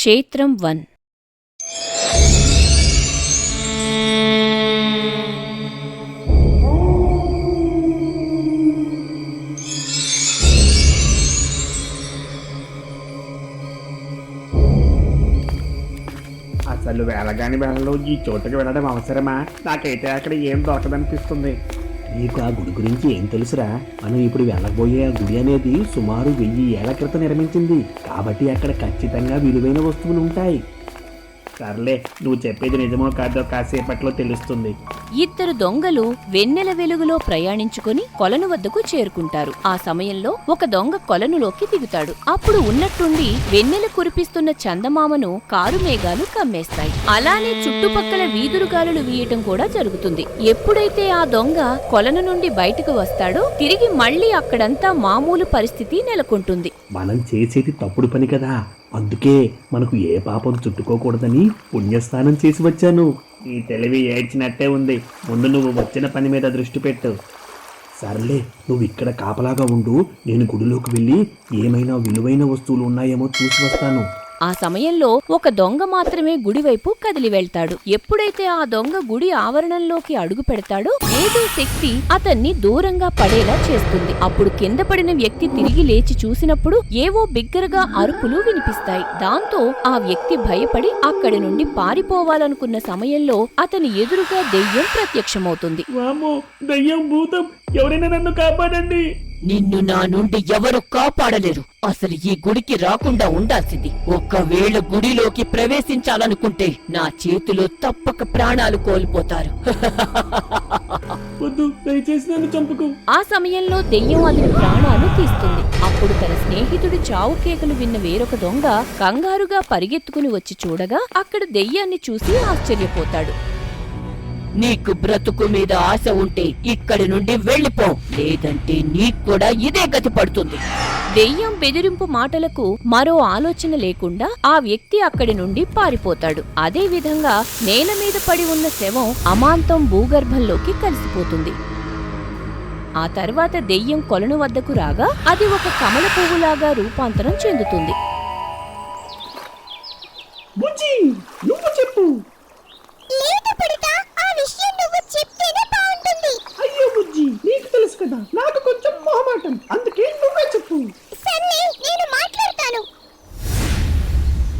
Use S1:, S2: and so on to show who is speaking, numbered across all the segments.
S1: క్షేత్రం 1.
S2: అసలు వెళ్ళగాని వెళ్ళలో ఈ చోటుకి వెళ్ళడం అవసరమా? నాకైతే అక్కడ ఏం దొరకదనిపిస్తుంది.
S3: నీకు ఆ గుడి గురించి ఏం తెలుసురా? మనం ఇప్పుడు వెళ్ళబోయే ఆ గుడి అనేది సుమారు 1000 ఏళ్ల క్రితం నిర్మించింది కాబట్టి అక్కడ ఖచ్చితంగా విలువైన వస్తువులు ఉంటాయి.
S2: సర్లే, నువ్వు చెప్పేది నిజమో కాదో కాసేపట్లో తెలుస్తుంది.
S1: ఇద్దరు దొంగలు వెన్నెల వెలుగులో ప్రయాణించుకుని కొలను వద్దకు చేరుకుంటారు. ఆ సమయంలో ఒక దొంగ కొలనులోకి దిగుతాడు. అప్పుడు ఉన్నట్టుండి వెన్నెల కురిపిస్తున్న చందమామను కారు మేఘాలు కమ్మేస్తాయి. అలానే చుట్టుపక్కల వీదురుగాలులు వీయటం కూడా జరుగుతుంది. ఎప్పుడైతే ఆ దొంగ కొలను నుండి బయటకు వస్తాడో తిరిగి మళ్లీ అక్కడంతా మామూలు పరిస్థితి నెలకొంటుంది.
S3: మనం చేసేది తప్పుడు పని కదా, అందుకే మనకు ఏ పాపం చుట్టుకోకూడదని పుణ్యస్నానం చేసి వచ్చాను.
S2: ఈ తెలివి ఏడ్చినట్టే ఉంది. ముందు నువ్వు వచ్చిన పని మీద దృష్టి పెట్టు.
S3: సర్లే, నువ్వు ఇక్కడ కాపలాగా ఉండు. నేను గుడిలోకి వెళ్ళి ఏమైనా విలువైన వస్తువులు ఉన్నాయేమో చూసి వస్తాను.
S1: ఆ సమయంలో ఒక దొంగ మాత్రమే గుడివైపు కదిలి వెళ్తాడు. ఎప్పుడైతే ఆ దొంగ గుడి ఆవరణంలోకి అడుగు పెడతాడో ఏదో శక్తి అతన్ని దూరంగా పడేలా చేస్తుంది. అప్పుడు కింద పడిన వ్యక్తి తిరిగి లేచి చూసినప్పుడు ఏవో బిగ్గరగా అరుపులు వినిపిస్తాయి. దాంతో ఆ వ్యక్తి భయపడి అక్కడి నుండి పారిపోవాలనుకున్న సమయంలో అతని ఎదురుగా దెయ్యం ప్రత్యక్షమవుతుంది.
S2: వామ్మో, దయ్యం, భూతం, ఎవరైనా నన్ను కాపాడండి.
S4: నిన్ను నా నుండి ఎవరు కాపాడలేరు. అసలు ఈ గుడికి రాకుండా ఉండాల్సింది. ఒకవేళ గుడిలోకి ప్రవేశించాలనుకుంటే నా చేతిలో తప్పక ప్రాణాలు కోల్పోతారు.
S2: వద్దు, దయచేసి నన్ను చంపుకు.
S1: ఆ సమయంలో దెయ్యం అతని ప్రాణాలు తీస్తుంది. అప్పుడు తన స్నేహితుడి చావు కేకలు విన్న వేరొక దొంగ కంగారుగా పరిగెత్తుకుని వచ్చి చూడగా అక్కడ దెయ్యాన్ని చూసి ఆశ్చర్యపోతాడు.
S4: నీకు బ్రతుకు మీద ఆశ ఉంటే ఇక్కడి నుండి వెళ్ళిపో, లేదంటే నీకు కూడా ఇదే గతి పడుతుంది.
S1: దెయ్యం బెదిరింపు మాటలకు మరో ఆలోచన లేకుండా ఆ వ్యక్తి అక్కడి నుండి పారిపోతాడు. అదే విధంగా నేల మీద పడి ఉన్న శవం అమాంతం భూగర్భంలోకి కలిసిపోతుంది. ఆ తర్వాత దెయ్యం కొలను వద్దకు రాగా అది ఒక కమల పువ్వులాగా రూపాంతరం చెందుతుంది.
S2: బుజ్జి, నువ్వు చెప్పు. అయ్యో బుజ్జి, నీకు తెలుసు కదా, నాకు కొంచెం మొహమాటం, అందుకే నువ్వే చెప్పు.
S5: సర్లే, నేను మాట్లాడతాను.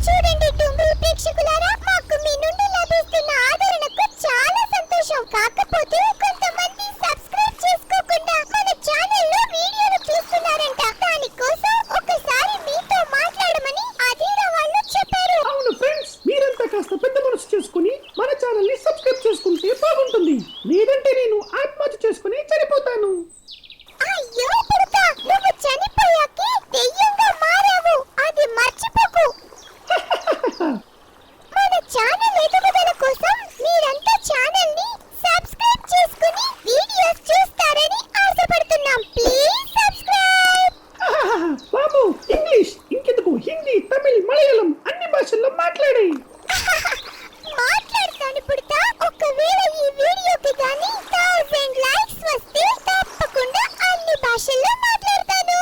S5: చూడండి టుంగులు ప్రేక్షకులారా, మాకు మీ నుండి లభిస్తున్న ఆదరణకు చాలా సంతోషం. కాకపోతే కొంతమంది సబ్స్క్రైబ్ చేసుకోకుండా మన ఛానల్లో వీడియోలు చూస్తున్నారంట. దానికోసం ఒకసారి మీతో మాట్లాడమని అధీరా వాళ్ళు చెప్పారు.
S2: అవును ఫ్రెండ్స్, మీరంతా కాస్త పెద్ద మనసు చేసుకుని మన ఛానల్ ని సబ్స్క్రైబ్ చేసుకుంటే బాగుంటుంది. లేదంటే నేను ఆత్మహత్య చేసుకుని చనిపోతాను.
S5: అయ్యో పుడతా, నువ్వు చనిపోయాకే దెయ్యంగా మారావు, అది మర్చిపోకు. మన ఛానల్ ఎదుగుదల కోసం మీరంతా ఛానల్ ని సబ్స్క్రైబ్ చేసుకుని వీడియోస్ చూస్తారని ఆశపడుతున్నాం. Please subscribe.
S2: బాబు, ఇంగ్లీష్ ఇంకెందుకు, హిందీ, తమిళ్, మలయాళం అన్ని భాషల్లో మాట్లాడే.
S5: మాట్లాడతాను పుడతా. ఒకవేళ ఈ వీడియోకి గాని 1000 లైక్స్ వస్తే తప్పకుండా అన్ని భాషల్లో మాట్లాడతాను.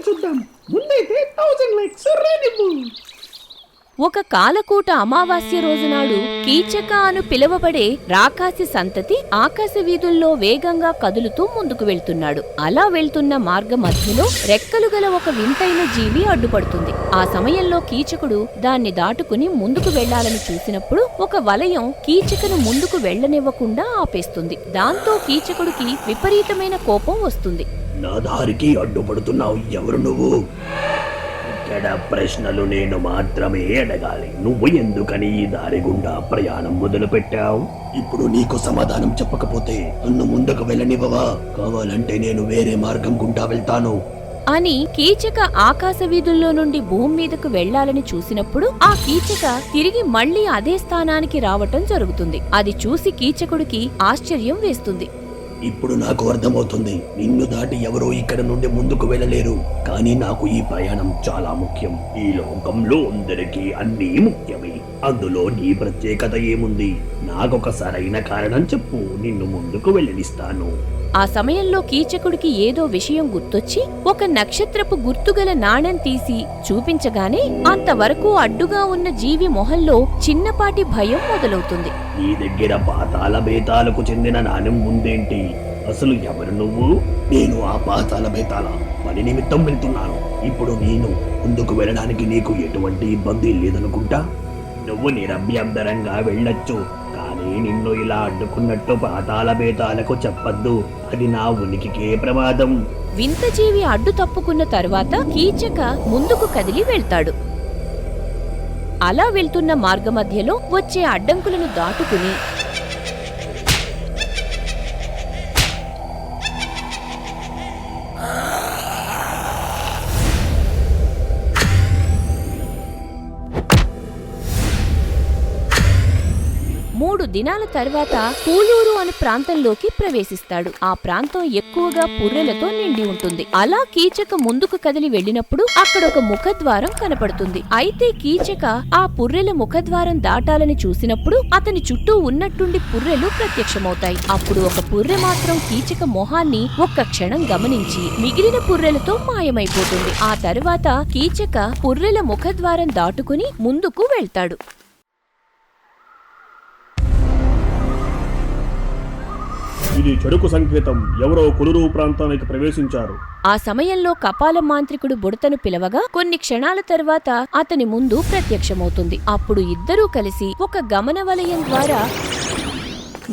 S2: చూద్దాం, ముందైతే 1000 లైక్స్ రానివ్వు.
S1: ఒక కాలకూట అమావాస్య రోజునాడు కీచక అను పిలువబడే రాకాసి సంతతి ఆకాశ వీధుల్లో వేగంగా కదులుతూ ముందుకు వెళ్తున్నాడు. అలా వెళ్తున్న మార్గ మధ్యలో రెక్కలు గల ఒక వింతైన జీవి అడ్డుపడుతుంది. ఆ సమయంలో కీచకుడు దాన్ని దాటుకుని ముందుకు వెళ్లాలని చూసినప్పుడు ఒక వలయం కీచకను ముందుకు వెళ్లనివ్వకుండా ఆపేస్తుంది. దాంతో కీచకుడికి విపరీతమైన కోపం వస్తుంది.
S3: నా దారికి అడ్డుపడుతున్నావు, ఎవరు నువ్వు? ఇక్కడ ప్రశ్నలు నేను మాత్రమే అడగాలి. నువ్వు ఎందుకని ఈ దారి గుండా ప్రయాణం మొదలు పెట్టావు? ఇప్పుడు నీకు సమాధానం చెప్పకపోతే నన్ను ముందుకు వెళ్ళనివ్వవా? కావాలంటే నేను వేరే మార్గం గుండా వెళ్తాను
S1: అని కీచక ఆకాశ వీధుల్లో నుండి భూమి మీదకు వెళ్లాలని చూసినప్పుడు ఆ కీచక తిరిగి మళ్లీ అదే స్థానానికి రావటం జరుగుతుంది. అది చూసి కీచకుడికి ఆశ్చర్యం వేస్తుంది.
S3: ఇప్పుడు నాకు అర్థమవుతుంది, నిన్ను దాటి ఎవరో ఇక్కడ నుండి ముందుకు వెళ్ళలేరు. కానీ నాకు ఈ ప్రయాణం చాలా ముఖ్యం. ఈ లోకంలో అందరికీ అన్నీ ముఖ్యమే. అందులో నీ ప్రత్యేకత ఏముంది? నాకొక సరైన కారణం చెప్పు, నిన్ను ముందుకు వెళ్ళనిస్తాను.
S1: ఆ సమయంలో కీచకుడికి ఏదో విషయం గుర్తొచ్చి ఒక నక్షత్రపు గుర్తుగల నాణెం తీసి చూపించగానే అంతవరకు అడ్డుగా ఉన్న జీవి మొహంలో చిన్నపాటి భయం మొదలవుతుంది.
S3: నీ దగ్గర పాతాళ బేతాలకు చెందిన నాణ్యం ఉందేంటి? అసలు ఎవరు నువ్వు? నేను ఆ పాతాళ బేతాల పని నిమిత్తం వెళ్తున్నాను. ఇప్పుడు నేను ముందుకు వెళ్ళడానికి నీకు ఎటువంటి ఇబ్బంది లేదనుకుంటా. నువ్వు నిరభ్యంతరంగా వెళ్ళొచ్చు, కానీ నిన్ను ఇలా అడ్డుకున్నట్టు పాతాళ బేతాలకు చెప్పద్దు. అది నా ఉనికికే ప్రమాదం.
S1: వింత జీవి అడ్డు తప్పుకున్న తరువాత కీచక ముందుకు కదిలి వెళ్తాడు. అలా వెళ్తున్న మార్గమధ్యలో వచ్చే అడ్డంకులను దాటుకుని మూడు దినాల తర్వాత పూలూరు అనే ప్రాంతంలోకి ప్రవేశిస్తాడు. ఆ ప్రాంతం ఎక్కువగా పుర్రెలతో నిండి ఉంటుంది. అలా కీచక ముందుకు కదిలి వెళ్ళినప్పుడు అక్కడ ఒక ముఖద్వారం కనపడుతుంది. అయితే కీచక ఆ పుర్రెల ముఖద్వారం దాటాలని చూసినప్పుడు అతని చుట్టూ ఉన్నట్టుండి పుర్రెలు ప్రత్యక్షమవుతాయి. అప్పుడు ఒక పుర్రె మాత్రం కీచక మొహాన్ని ఒక్క క్షణం గమనించి మిగిలిన పుర్రెలతో మాయమైపోతుంది. ఆ తరువాత కీచక పుర్రెల ముఖద్వారం దాటుకుని ముందుకు వెళ్తాడు.
S6: ఇది చెడుకు సంకేతం. ఎవరో కులురు ప్రాంతానికి ప్రవేశించారు.
S1: ఆ సమయంలో కపాల మాంత్రికుడు బుడతను పిలవగా కొన్ని క్షణాల తరువాత అతని ముందు ప్రత్యక్షమవుతుంది. అప్పుడు ఇద్దరూ కలిసి ఒక గమన వలయం ద్వారా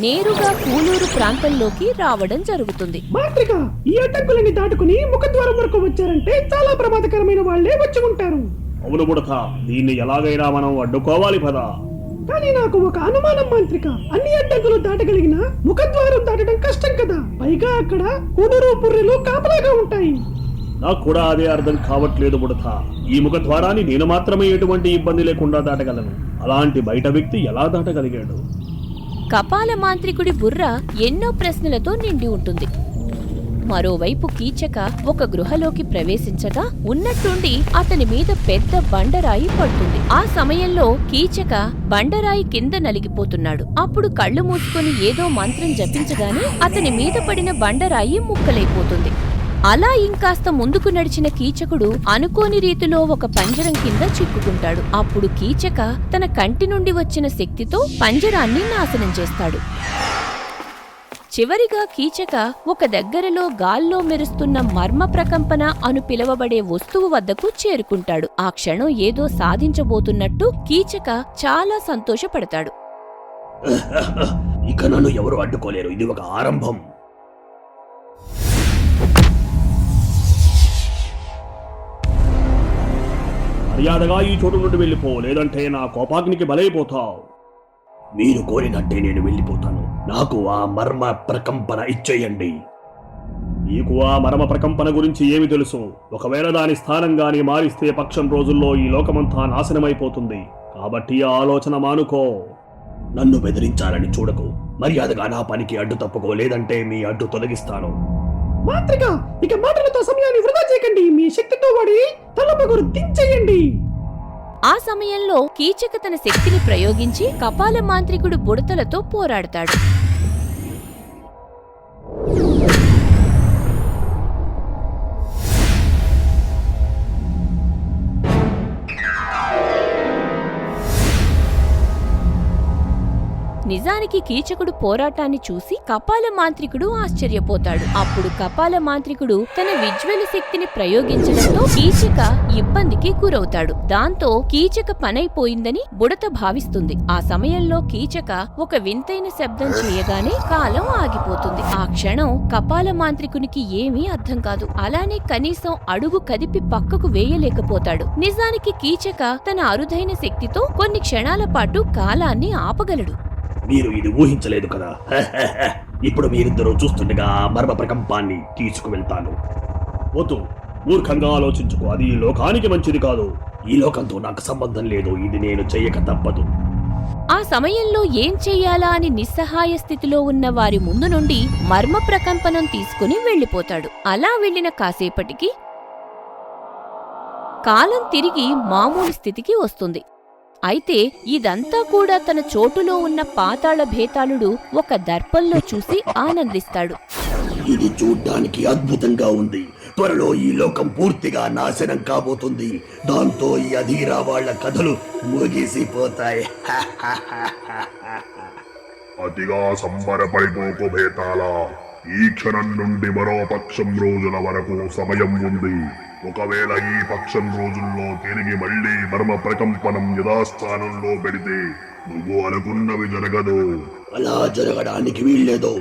S1: నేరుగా కూలూరు ప్రాంతంలోకి రావడం జరుగుతుంది.
S2: మాంత్రిక, ఈ అడ్డంకులని దాటుకుని ముఖద్వారం వరకు వచ్చారంటే చాలా ప్రమాదకరమైన వాళ్లే వచ్చి ఉంటారు.
S6: అవును బుడత, దీన్ని ఎలాగైనా మనం అడ్డుకోవాలి పదా.
S2: కానీ నాకు ఒక అనుమానం మాంత్రిక, అన్ని అడ్డంకులు దాటగలిగిన ముఖద్వారం దాటడం కష్టం కదా. పైగా అక్కడ కుదురు పుర్రెలు కాపలాగా ఉంటాయి.
S6: నాకు కూడా అదే అర్థం కావట్లేదు బుడత. ఈ ముఖద్వారాన్ని నేను మాత్రమే ఎటువంటి ఇబ్బంది లేకుండా దాటగలను. అలాంటి బయట వ్యక్తి ఎలా దాటగలిగాడు?
S1: కపాల మాంత్రికుడి బుర్ర ఎన్నో ప్రశ్నలతో నిండి ఉంటుంది. మరోవైపు కీచక ఒక గృహలోకి ప్రవేశించగా ఉన్నట్టుండి అతని మీద పెద్ద బండరాయి పడుతుంది. ఆ సమయంలో కీచక బండరాయి కింద నలిగిపోతున్నాడు. అప్పుడు కళ్ళు మూసుకొని ఏదో మంత్రం జపించగానే అతని మీద పడిన బండరాయి ముక్కలైపోతుంది. అలా ఇంకాస్త ముందుకు నడిచిన కీచకుడు అనుకోని రీతిలో ఒక పంజరం కింద చిక్కుకుంటాడు. అప్పుడు కీచక తన కంటి నుండి వచ్చిన శక్తితో పంజరాన్ని నాశనం చేస్తాడు. చివరిగా కీచక ఒక దగ్గరలో గాల్లో మెరుస్తున్న మర్మ ప్రకంపన అను పిలవబడే వస్తువు వద్దకు చేరుకుంటాడు. ఆ క్షణం ఏదో సాధించబోతున్నట్టు కీచక చాలా సంతోషపడతాడు.
S3: ఇక నన్ను ఎవరు అడ్డుకోలేరు. ఇది ఒక ఆరంభం.
S6: మర్యాదగా ఈ చోటు నుండి వెళ్ళిపో, లేదంటే నా కోపాగ్నికి బలైపోతావు.
S3: మీరు కోరినట్టే నేను వెళ్ళిపోతాను. నాకు ఆ మర్మ ప్రకంపన ఇచ్చేయండి.
S6: నీకు ఆ మర్మ ప్రకంపన గురించి ఏమి తెలుసు? ఒకవేళ దాని స్థానంగాని మారిస్తే పక్షం రోజుల్లో ఈ లోకమంతా నాశనమైపోతుంది. కాబట్టి ఆ ఆలోచన మానుకో.
S3: నన్ను బెదిరించాలని చూడకు. మర్యాదగా నా పనికి అడ్డు తప్పుకో, లేదంటే మీ అడ్డు తొలగిస్తాను.
S2: మాంత్రిక, ఇక మాటలతో సమయాన్ని వృధా చేయకండి. మీ శక్తితో వాడి తలపగురు దించేయండి.
S1: ఆ సమయంలో కీచక తన శక్తిని ప్రయోగించి కపాల మాంత్రికుడు బుడతలతో పోరాడతాడు. నిజానికి కీచకుడు పోరాటాన్ని చూసి కపాల మాంత్రికుడు ఆశ్చర్యపోతాడు. అప్పుడు కపాల మాంత్రికుడు తన విజ్వల శక్తిని ప్రయోగించడంతో కీచక ఇబ్బందికి గురవుతాడు. దాంతో కీచక పనైపోయిందని బుడత భావిస్తుంది. ఆ సమయంలో కీచక ఒక వింతైన శబ్దం చేయగానే కాలం ఆగిపోతుంది. ఆ క్షణం కపాల మాంత్రికునికి ఏమీ అర్థం కాదు. అలానే కనీసం అడుగు కదిపి పక్కకు వేయలేకపోతాడు. నిజానికి కీచక తన అరుదైన శక్తితో కొన్ని క్షణాల పాటు కాలాన్ని ఆపగలడు.
S3: మీరు ఇది ఊహించలేదు కదా. ఇప్పుడు మీరిద్దరూ చూస్తుండగా మర్మ ప్రకంపాన్ని తీసుకువెళ్తాను.
S6: వద్దు, మూర్ఖంగా ఆలోచించుకో. అది ఈ లోకానికి మంచిది కాదు.
S3: ఈ లోకంతో నాకు సంబంధం లేదు. ఇది నేను చెయ్యక తప్పదు.
S1: ఆ సమయంలో ఏం చెయ్యాలా అని నిస్సహాయ స్థితిలో ఉన్న వారి ముందు నుండి మర్మ ప్రకంపనం తీసుకుని వెళ్లిపోతాడు. అలా వెళ్లిన కాసేపటికి కాలం తిరిగి మామూలు స్థితికి వస్తుంది. అయితే ఇదంతా కూడా తన చోటులో ఉన్న పాతాళ భేతాళుడు ఒక దర్పంలో చూసి ఆనందిస్తాడు.
S3: ఇది చూడ్డానికి అద్భుతంగా ఉంది. త్వరలో ఈ లోకం పూర్తిగా నాశనం కాబోతుంది. దాంతో ఈ అధీరా వాళ్ళ కథలు ముగిసిపోతాయి.
S7: అతిగా సంబరపడిపోకు భేతాల. ఈ క్షణం నుండి మరో పక్షం రోజుల వరకు సమయం ఉంది. ఒకవేళ ఈ పక్షం రోజుల్లో తిరిగి మళ్ళీ మర్మ ప్రకంపనం యథాస్థానంలో పెడితే నువ్వు అనుకున్నవి జరగదు.
S3: అలా జరగడానికి వీల్లేదు.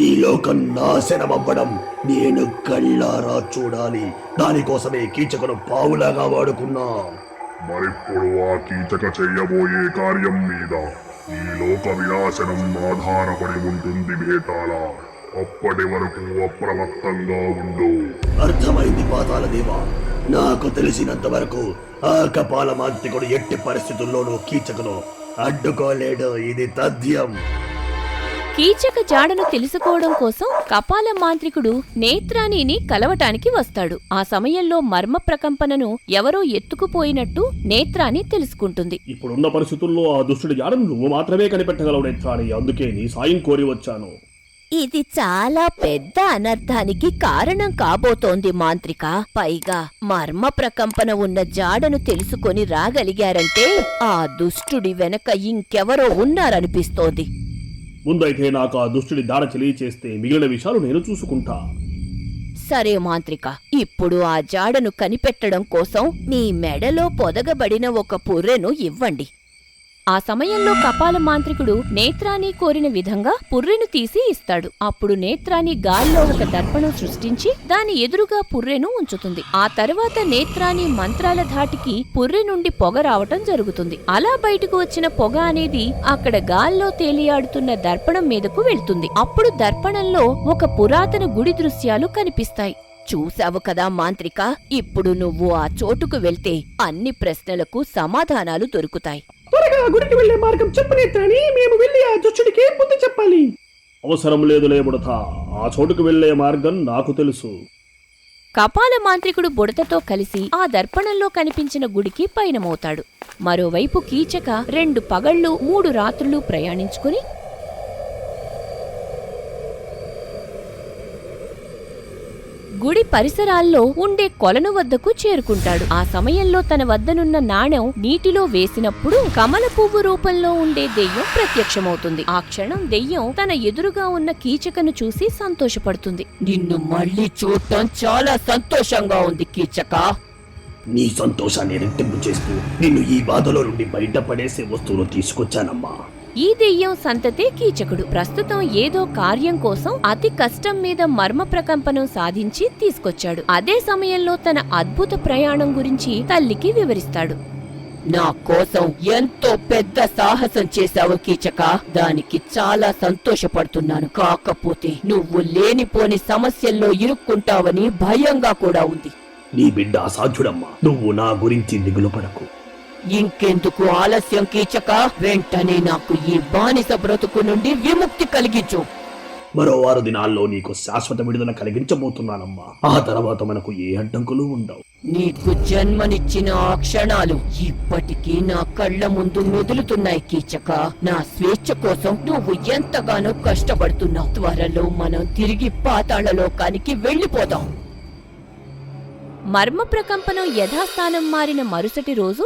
S3: ఈ లోకం నాశనమవ్వడం నేను కళ్ళారా చూడాలి. దానికోసమే కీచకును పావులాగా వాడుకున్నా.
S7: మరిప్పుడు ఆ కీచక చెయ్యబోయే కార్యం మీద ఈ లోక వినాశనం ఆధారపడి ఉంటుంది భేతాల. అప్పటి వరకు అప్రమత్తంగా ఉండు.
S3: అర్థమైంది పాతాల దేవా. నాకు తెలిసినంత వరకు ఆ కపాల మాంత్రికుడు ఎట్టి పరిస్థితుల్లోనూ కీచకును అడ్డుకోలేడు. ఇది తథ్యం.
S1: కీచక జాడను తెలుసుకోవడం కోసం కపాల మాంత్రికుడు నేత్రాణిని కలవటానికి వస్తాడు. ఆ సమయంలో మర్మ ప్రకంపనను ఎవరో ఎత్తుకుపోయినట్టు నేత్రాణి తెలుసుకుంటుంది.
S6: ఇప్పుడున్న పరిస్థితుల్లో ఆ దుష్టుడి జాడను నువ్వు మాత్రమే కనిపెట్టగలవు నేత్రాణి. అందుకే నీ సాయం కోరి వచ్చాను.
S1: ఇది చాలా పెద్ద అనర్థానికి కారణం కాబోతోంది మాంత్రిక. పైగా మర్మ ప్రకంపన ఉన్న జాడను తెలుసుకొని రాగలిగారంటే ఆ దుష్టుడి వెనక ఇంకెవరో ఉన్నారనిపిస్తోంది.
S6: ముందైతే నాకు ఆ దుష్టుడి దాడ తెలియచేస్తే మిగిలిన విషయాలు నేను చూసుకుంటా.
S1: సరే మాంత్రిక, ఇప్పుడు ఆ జాడను కనిపెట్టడం కోసం మీ మెడలో పొదగబడిన ఒక పుర్రెను ఇవ్వండి. ఆ సమయంలో కపాల మాంత్రికుడు నేత్రాని కోరిన విధంగా పుర్రెను తీసి ఇస్తాడు. అప్పుడు నేత్రాని గాల్లో ఒక దర్పణం సృష్టించి దాని ఎదురుగా పుర్రెను ఉంచుతుంది. ఆ తర్వాత నేత్రాని మంత్రాల ధాటికి పుర్రె నుండి పొగ రావటం జరుగుతుంది. అలా బయటకు వచ్చిన పొగ అనేది అక్కడ గాల్లో తేలియాడుతున్న దర్పణం మీదకు వెళ్తుంది. అప్పుడు దర్పణంలో ఒక పురాతన గుడి దృశ్యాలు కనిపిస్తాయి. చూశావు కదా మాంత్రిక, ఇప్పుడు నువ్వు ఆ చోటుకు వెళ్తే అన్ని ప్రశ్నలకు సమాధానాలు దొరుకుతాయి.
S2: త్వరగా గుడికి వెళ్లే మార్గం చెప్పు నేత్రాణి. మేము వెళ్లి ఆ దుష్టుడికి బుద్ధి చెప్పాలి.
S6: అవసరం లేదులే బుడత. ఆ చోటుకు వెళ్లే మార్గం నాకు తెలుసు.
S1: కపాల మాంత్రికుడు బుడతతో కలిసి ఆ దర్పణంలో కనిపించిన గుడికి పయనమవుతాడు. మరోవైపు కీచక 2 పగళ్లు 3 రాత్రులు ప్రయాణించుకుని గుడి పరిసరాల్లో ఉండే కొలను వద్దకు చేరుకుంటాడు. ఆ సమయంలో తన వద్దనున్న నాణెం నీటిలో వేసినప్పుడు కమల పువ్వు రూపంలో ఉండే దెయ్యం ప్రత్యక్షమవుతుంది. ఆ క్షణం దెయ్యం తన ఎదురుగా ఉన్న కీచకను చూసి సంతోషపడుతుంది.
S4: నిన్ను మళ్ళీ చూడటం చాలా సంతోషంగా ఉంది కీచక.
S3: నీ సంతోషాన్ని రెట్టింపు చేస్తూ నిన్ను ఈ బాధలో నుండి బయటపడేసే వస్తువులు తీసుకొచ్చానమ్మా.
S1: ఈ దెయ్యం సంతతే కీచకుడు. ప్రస్తుతం ఏదో కార్యం కోసం అతి కష్టం మీద మర్మ ప్రకంపనం సాధించి తీసుకొచ్చాడు. అదే సమయంలో తన అద్భుత ప్రయాణం గురించి తల్లికి వివరిస్తాడు.
S4: నా కోసం ఎంతో పెద్ద సాహసం చేశావు కీచక. దానికి చాలా సంతోషపడుతున్నాను. కాకపోతే నువ్వు లేనిపోని సమస్యల్లో ఇరుక్కుంటావని భయంగా కూడా ఉంది.
S3: నీ బిడ్డ అసాధ్యుడమ్మా. నువ్వు నా గురించి దిగులు పడకు.
S4: ఇంకెందుకు ఆలస్యం కీచక, వెంటనే నాకు ఈ బానిస బ్రతుకు నుండి విముక్తి కలిగించు.
S3: మరో 6 దినాల్లో నీకు శాశ్వత విడుదల కలిగించబోతున్నానమ్మా. ఆ తర్వాత మనకు ఏ అడ్డంకులు ఉండవు.
S4: నీకు జన్మనిచ్చిన ఆ క్షణాలు ఇప్పటికీ నా కళ్ళ ముందు మెదులుతున్నాయి కీచక. నా స్వేచ్ఛ కోసం నువ్వు ఎంతగానో కష్టపడుతున్నావు. త్వరలో మనం తిరిగి పాతాళ లోకానికి వెళ్ళిపోదాం.
S1: మర్మ ప్రకంపనం యథాస్థానం మారిన మరుసటి రోజు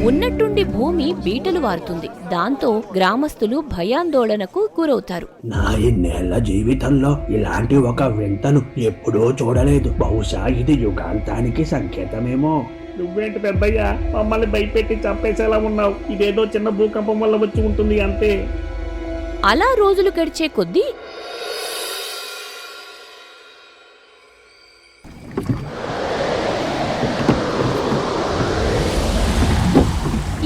S1: ఉన్నట్టుండి భూమి బీటలు వారుతుంది. దాంతో గ్రామస్తులు భయాందోళనకు గురవుతారు.
S3: నా ఇన్నేళ్ల జీవితంలో ఇలాంటి ఒక వింతను ఎప్పుడూ చూడలేదు. బహుశా ఇది యుగాంతానికి సంకేతమేమో.
S2: నువ్వేంటి పెద్దయ్యా, మమ్మల్ని భయపెట్టి చంపేసేలా ఉన్నావు. ఇదేదో చిన్న భూకంపం వల్ల వచ్చి ఉంటుంది అంతే.
S1: అలా రోజులు గడిచే కొద్దీ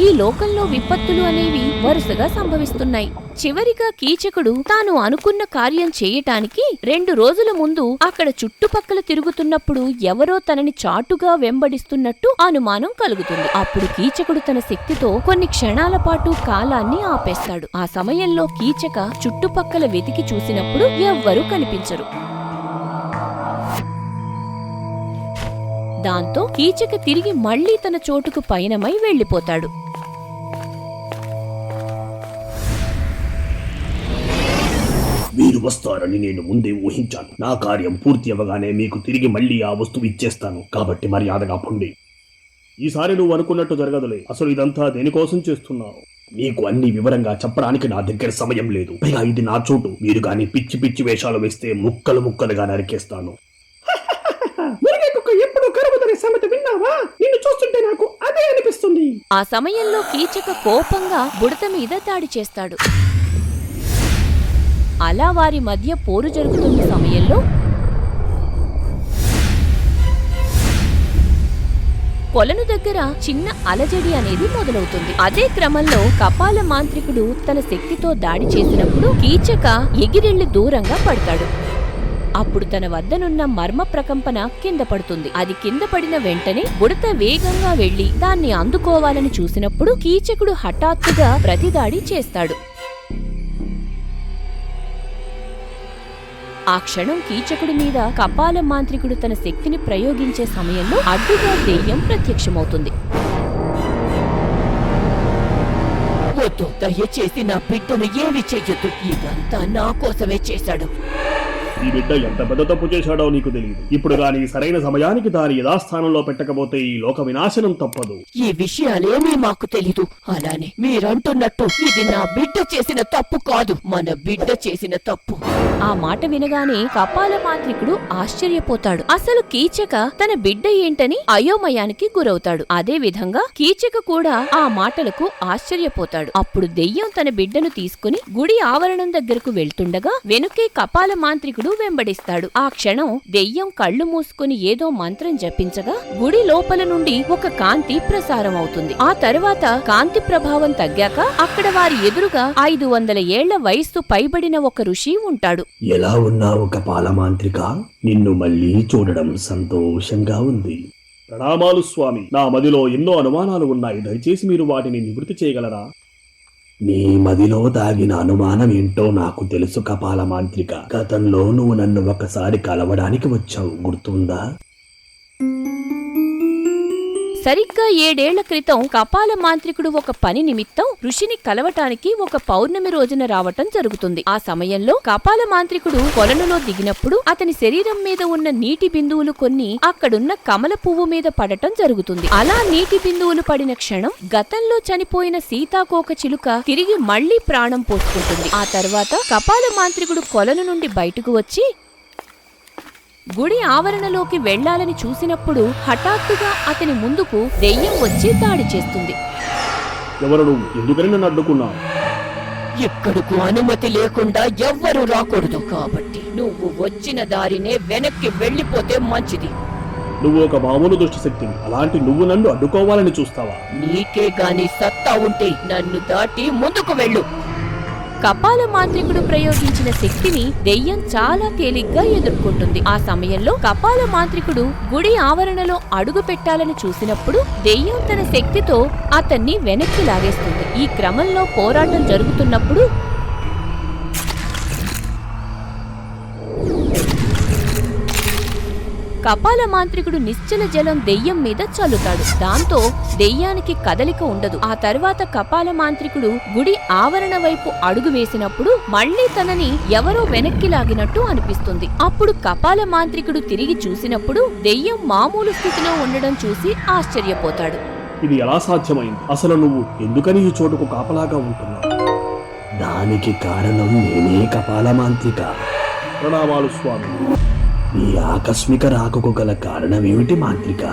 S1: ఈ లోకంలో విపత్తులు అనేవి వరుసగా సంభవిస్తున్నాయి. చివరిగా కీచకుడు తాను అనుకున్న కార్యం చేయటానికి 2 రోజుల ముందు అక్కడ చుట్టుపక్కల తిరుగుతున్నప్పుడు ఎవరో తనని చాటుగా వెంబడిస్తున్నట్టు అనుమానం కలుగుతుంది. అప్పుడు కీచకుడు తన శక్తితో కొన్ని క్షణాల పాటు కాలాన్ని ఆపేస్తాడు. ఆ సమయంలో కీచక చుట్టుపక్కల వెతికి చూసినప్పుడు ఎవ్వరూ కనిపించరు. దాంతో కీచక తిరిగి మళ్లీ తన చోటుకు పయనమై వెళ్లిపోతాడు.
S3: మీరు వస్తారని నేను ముందే ఊహించాను. నా కార్యం పూర్తి అవ్వగానే మీకు తిరిగి మళ్ళీ ఆ వస్తువు ఇచ్చేస్తాను. కాబట్టి మర్యాదగా పొండి.
S6: ఈసారి నువ్వు అనుకున్నట్టు జరగదులే. అసలు ఇదంతా దేనికోసం చేస్తున్నావు?
S3: మీకు అన్ని వివరంగా చెప్పడానికి నా దగ్గర సమయం లేదు. పైగా ఇది నా చోటు. మీరు గాని పిచ్చి పిచ్చి వేషాలు వేస్తే ముక్కలు ముక్కలుగా నరికేస్తాను.
S2: మురిగే కుక్క ఎప్పుడు కరువుదనే సామెత విన్నావా? నిన్ను చూస్తుంటే నాకు అదే అనిపిస్తుంది.
S1: ఆ సమయంలో కీచక కోపంగా బుడత మీద దాడి చేస్తాడు. అలా వారి మధ్య పోరు జరుగుతున్న సమయంలో కొలను దగ్గర చిన్న అలజడి అనేది మొదలవుతుంది. అదే క్రమంలో కపాల మాంత్రికుడు తన శక్తితో దాడి చేసినప్పుడు కీచక ఎగిరెళ్లి దూరంగా పడతాడు. అప్పుడు తన వద్దనున్న మర్మ ప్రకంపన కింద పడుతుంది. అది కింద పడిన వెంటనే బుడత వేగంగా వెళ్లి దాన్ని అందుకోవాలని చూసినప్పుడు కీచకుడు హఠాత్తుగా ప్రతిదాడి చేస్తాడు. ఆ క్షణం కీచకుడి మీద కపాల మాంత్రికుడు తన శక్తిని ప్రయోగించే సమయంలో అడ్డుగా దెయ్యం ప్రత్యక్షమవుతుంది.
S4: వద్దు, దయచేసి నా బిడ్డను ఏమి చెయ్యొద్దు. ఇదంతా నా కోసమే చేశాడు.
S6: ఈ బిడ్డ ఎంత పెద్ద తప్పు చేశాడో నీకు తెలియదు. ఇప్పుడు గాని సరైన సమయానికి దాని యథాస్థానంలో పెట్టకపోతే ఈ లోక వినాశనం తప్పదు.
S4: ఈ విషయాలేమీ మాకు తెలీదు. అలానే మీరంటున్నట్టు ఇది నా బిడ్డ చేసిన తప్పు కాదు, మన బిడ్డ చేసిన తప్పు.
S1: ఆ మాట వినగానే కపాల మాంత్రికుడు ఆశ్చర్యపోతాడు. అసలు కీచక తన బిడ్డ ఏంటని అయోమయానికి గురవుతాడు. అదే విధంగా కీచక కూడా ఆ మాటలకు ఆశ్చర్యపోతాడు. అప్పుడు దెయ్యం తన బిడ్డను తీసుకుని గుడి ఆవరణం దగ్గరకు వెళ్తుండగా వెనుకే కపాల మాంత్రికుడు వెంబడిస్తాడు. ఆ క్షణం దెయ్యం కళ్ళు మూసుకుని ఏదో మంత్రం జపించగా గుడి లోపల నుండి ఒక కాంతి ప్రసారం అవుతుంది. ఆ తరువాత కాంతి ప్రభావం తగ్గాక అక్కడ వారి ఎదురుగా 500 ఏళ్ల వయస్సు పైబడిన ఒక ఋషి ఉంటాడు.
S3: ఎలా ఉన్నావు కపాల మాంత్రిక? నిన్ను మళ్ళీ చూడడం సంతోషంగా ఉంది.
S6: ప్రణామాలు స్వామి. నా మదిలో ఎన్నో అనుమానాలు ఉన్నాయి. దయచేసి మీరు వాటిని నివృత్తి చేయగలరా?
S3: నీ మదిలో దాగిన అనుమానం ఏంటో నాకు తెలుసు కపాల మాంత్రిక. గతంలో నువ్వు నన్ను ఒకసారి కలవడానికి వచ్చావు, గుర్తుందా?
S1: సరిగ్గా 7 ఏళ్ల క్రితం కపాల మాంత్రికుడు ఒక పని నిమిత్తం ఋషిని కలవటానికి ఒక పౌర్ణమి రోజున రావటం జరుగుతుంది. ఆ సమయంలో కపాల మాంత్రికుడు కొలనులో దిగినప్పుడు అతని శరీరం మీద ఉన్న నీటి బిందువులు కొన్ని అక్కడున్న కమల పువ్వు మీద పడటం జరుగుతుంది. అలా నీటి బిందువులు పడిన క్షణం గతంలో చనిపోయిన సీతాకోక చిలుక తిరిగి మళ్లీ ప్రాణం పోసుకుంటుంది. ఆ తర్వాత కపాల మాంత్రికుడు కొలను నుండి బయటకు వచ్చి గుడి ఆవరణలోకి వెళ్లాలని చూసినప్పుడు హఠాత్తుగా అతని ముందుకు దెయ్యం వచ్చి దాడి చేస్తుంది.
S6: ఎవరు నువ్వు? ఎందుకని నన్ను అడ్డుకున్నావు?
S4: ఇక్కడకు అనుమతి లేకుండా ఎవ్వరూ రాకూడదు. కాబట్టి నువ్వు వచ్చిన దారినే వెనక్కి వెళ్లిపోతే మంచిది.
S6: నువ్వు ఒక మామూలు దుష్టశక్తివి. అలాంటి నువ్వు నన్ను అడ్డుకోవాలని చూస్తావా?
S4: నీకే గాని సత్తా ఉంటే నన్ను దాటి ముందుకు వెళ్ళు.
S1: కపాల మాంత్రికుడు ప్రయోగించిన శక్తిని దెయ్యం చాలా తేలిగ్గా ఎదుర్కొంటుంది. ఆ సమయంలో కపాల మాంత్రికుడు గుడి ఆవరణలో అడుగు పెట్టాలని చూసినప్పుడు దెయ్యం తన శక్తితో అతన్ని వెనక్కి లాగేస్తుంది. ఈ క్రమంలో పోరాటం జరుగుతున్నప్పుడు కపాల మాంత్రికుడు నిశ్చల జలం దెయ్యం మీద చల్లుతాడు. దాంతో దెయ్యానికి కదలిక ఉండదు. ఆ తర్వాత కపాల మాంత్రికుడు గుడి ఆవరణ వైపు అడుగు వేసినప్పుడు మళ్లీ తనని ఎవరో వెనక్కి లాగినట్టు అనిపిస్తుంది. అప్పుడు కపాల మాంత్రికుడు తిరిగి చూసినప్పుడు దెయ్యం మామూలు స్థితిలో ఉండడం చూసి ఆశ్చర్యపోతాడు.
S6: ఇది ఎలా సాధ్యమైంది? అసలు నువ్వు ఎందుకని ఈ చోటుకు కాపలాగా ఉంటున్నావు?
S3: దానికి కారణం నేనే కపాల మాంత్రిక.
S6: ప్రణామాలు స్వామి.
S3: నీ ఆకస్మిక రాకకు గల కారణమేమిటి మాంత్రిక?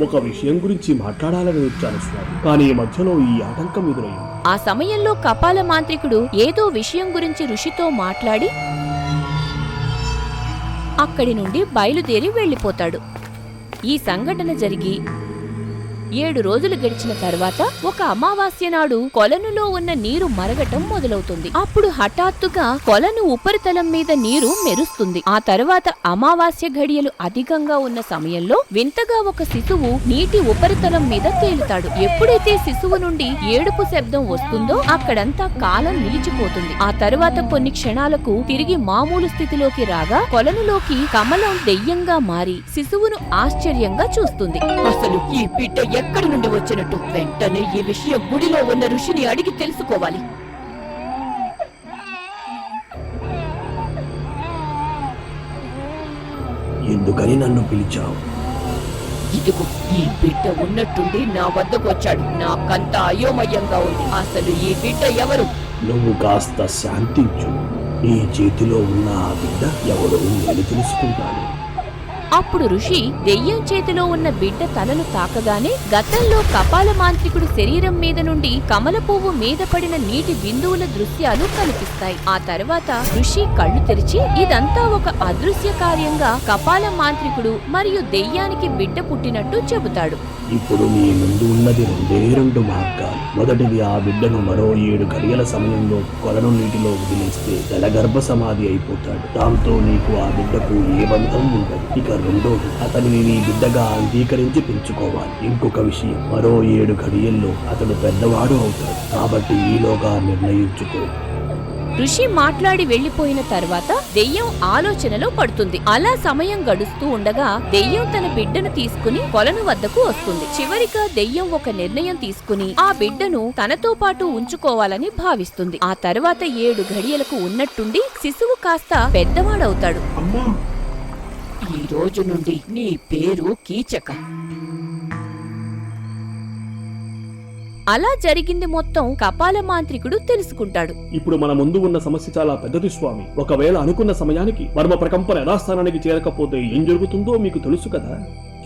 S6: ఒక విషయం గురించి మాట్లాడాలని వచ్చాను స్వామి, కానీ ఈ మధ్యలో ఈ ఆటంకం ఎదురయ్యింది.
S1: ఆ సమయంలో కపాల మాంత్రికుడు ఏదో విషయం గురించి ఋషితో మాట్లాడి అక్కడి నుండి బయలుదేరి వెళ్లిపోతాడు. ఈ సంఘటన జరిగి 7 రోజులు గడిచిన తర్వాత ఒక అమావాస్య నాడు కొలనులో ఉన్న నీరు మరగటం మొదలవుతుంది. అప్పుడు హఠాత్తుగా కొలను ఉపరితలం మీద నీరు మెరుస్తుంది. ఆ తర్వాత అమావాస్య ఘడియలు అధికంగా ఉన్న సమయంలో వింతగా ఒక శిశువు నీటి ఉపరితలం మీద తేలుతాడు. ఎప్పుడైతే శిశువు నుండి ఏడుపు శబ్దం వస్తుందో అక్కడంతా కాలం నిలిచిపోతుంది. ఆ తర్వాత కొన్ని క్షణాలకు తిరిగి మామూలు స్థితిలోకి రాగా కొలనులోకి కమలం దెయ్యంగా మారి శిశువును ఆశ్చర్యంగా చూస్తుంది.
S4: అసలు ఈ బిడ్డ ఎక్కడి నుండి వచ్చినట్టు? వెంటనే ఈ విషయం గుడిలో ఉన్న ఋషిని అడిగి తెలుసుకోవాలి.
S3: ఎందుకని నన్ను పిలిచావు?
S4: ఇదిగో ఈ బిడ్డ ఉన్నట్టుండి నా వద్దకు వచ్చాడు. నాకంతా అయోమయంగా ఉంది. అసలు ఈ బిడ్డ ఎవరు?
S3: నువ్వు కాస్త శాంతించు. నీ చేతిలో ఉన్న ఆ బిడ్డ ఎవరో నేను తెలుసుకుంటాను.
S1: అప్పుడు ఋషి దెయ్యం చేతిలో ఉన్న బిడ్డ తలను తాకగానే గతంలో కపాల మాంత్రికుడి శరీరం మీద నుండి కమల పువ్వు మీద పడిన నీటి బిందువుల దృశ్యాలు కనిపిస్తాయి. ఆ తర్వాత ఋషి కళ్ళు తెరిచి ఇదంతా ఒక అదృశ్య కార్యంగా కపాల మాంత్రికుడు మరియు దెయ్యానికి బిడ్డ పుట్టినట్టు చెబుతాడు.
S3: ఇప్పుడు నీ ముందు ఉన్నది రెండు మార్గాలు. మొదటిది, ఆ బిడ్డను మరో 7 గడియల సమయంలో కొలను నీటిలో వదిలేస్తే జలగర్భ సమాధి అయిపోతాడు. దాంతో నీకు ఆ బిడ్డకు ఏ బంధం ఉండదు. ఇక రెండోది, అతనిని నీ బిడ్డగా అంగీకరించి పెంచుకోవాలి. ఇంకొక విషయం, మరో 7 గడియల్లో అతడు పెద్దవాడు అవుతాడు. కాబట్టి ఈలోగా నిర్ణయించుకో.
S1: ఋషి మాట్లాడి వెళ్లిపోయిన తర్వాత దెయ్యం ఆలోచనలో పడుతుంది. అలా సమయం గడుస్తూ ఉండగా దెయ్యం తన బిడ్డను తీసుకుని కొలను వద్దకు వస్తుంది. చివరిగా దెయ్యం ఒక నిర్ణయం తీసుకుని ఆ బిడ్డను తనతో పాటు ఉంచుకోవాలని భావిస్తుంది. ఆ తర్వాత 7 గడియలకు ఉన్నట్టుండి శిశువు కాస్త పెద్దవాడవుతాడు.
S2: అమ్మా,
S4: ఈ రోజు నుండి నీ పేరు కీచక.
S1: అలా జరిగింది మొత్తం కపాల మాంత్రికుడు తెలుసుకుంటాడు.
S6: ఇప్పుడు మన ముందు ఉన్న సమస్య చాలా పెద్దది స్వామి. ఒకవేళ అనుకున్న సమయానికి మర్మ ప్రకంపన యథాస్థానానికి చేరకపోతే ఏం జరుగుతుందో మీకు తెలుసు కదా.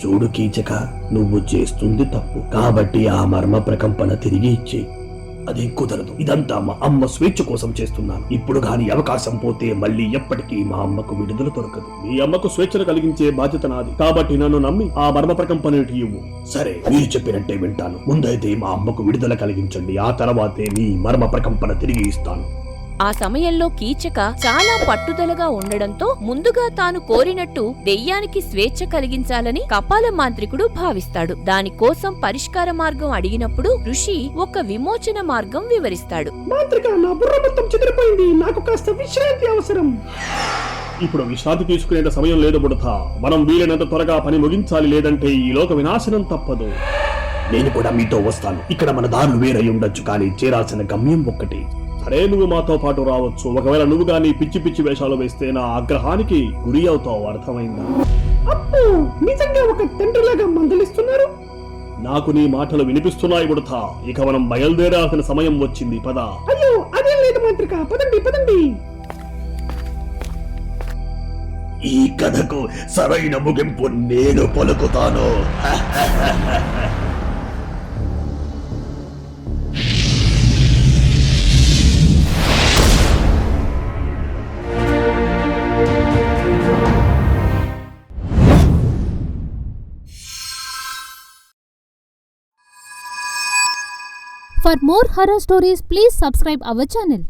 S3: చూడు కీచక, నువ్వు చేస్తుంది తప్పు. కాబట్టి ఆ మర్మ ప్రకంపన తిరిగి ఇచ్చే. అది కుదరదు. ఇదంతా మా అమ్మ స్వేచ్ఛ కోసం చేస్తున్నాను. ఇప్పుడు గాని అవకాశం పోతే మళ్ళీ ఎప్పటికీ మా అమ్మకు విడుదల దొరకదు.
S6: మీ అమ్మకు స్వేచ్ఛను కలిగించే బాధ్యత నాది. కాబట్టి నన్ను నమ్మి ఆ మర్మ ప్రకంపన ఇవ్వు.
S3: సరే, మీరు చెప్పినట్టే వింటాను. ముందైతే మా అమ్మకు విడుదల కలిగించండి. ఆ తర్వాతే మీ మర్మ ప్రకంపన తిరిగి ఇస్తాను.
S1: ఆ సమయంలో కీచక చాలా పట్టుదలగా ఉండడంతో ముందుగా తాను కోరినట్టు దెయ్యానికి స్వేచ్ఛ కలిగించాలని కపాల మాంత్రికుడు భావిస్తాడు. దానికోసం పరిష్కార మార్గం అడిగినప్పుడు ఋషి ఒక విమోచన మార్గం వివరిస్తాడు.
S2: మాంత్రిక, నా బుర్ర మొత్తం చెదిరిపోయింది. నాకు కాస్త విశ్రాంతి అవసరం.
S6: ఇప్పుడు విశ్రాంతి తీసుకునే సమయం లేదు బుడతా. మనం వీలైనంత త్వరగా పని ముగించాలి, లేదంటే ఈ లోక వినాశనం తప్పదు.
S3: నేను కూడా మీతో వస్తాను. ఇక్కడ మన దారులు వేరై ఉండొచ్చు, కానీ చేరాల్సిన గమ్యం ఒక్కటి.
S6: సరే, నువ్వు మాతో పాటు రావచ్చు. ఒకవేళ నువ్వు గానీ పిచ్చి పిచ్చి వేషాలు వేస్తే నా ఆగ్రహానికి గురి అవుతావు. అర్థమైందా?
S2: అప్పు, నిజంగా ఒక తండ్రిలాగా మందలిస్తున్నారు.
S6: నాకు నీ మాటలు వినిపిస్తున్నాయి బుడతా. ఇక మనం బయలుదేరాల్సిన సమయం వచ్చింది. పద.
S2: అయ్యో, అదేం లేదు మాంత్రిక. పదండి పదండి.
S3: ఈ కథకు సరైన ముగింపు నేను పలుకుతాను.
S8: For more horror stories, please subscribe our channel.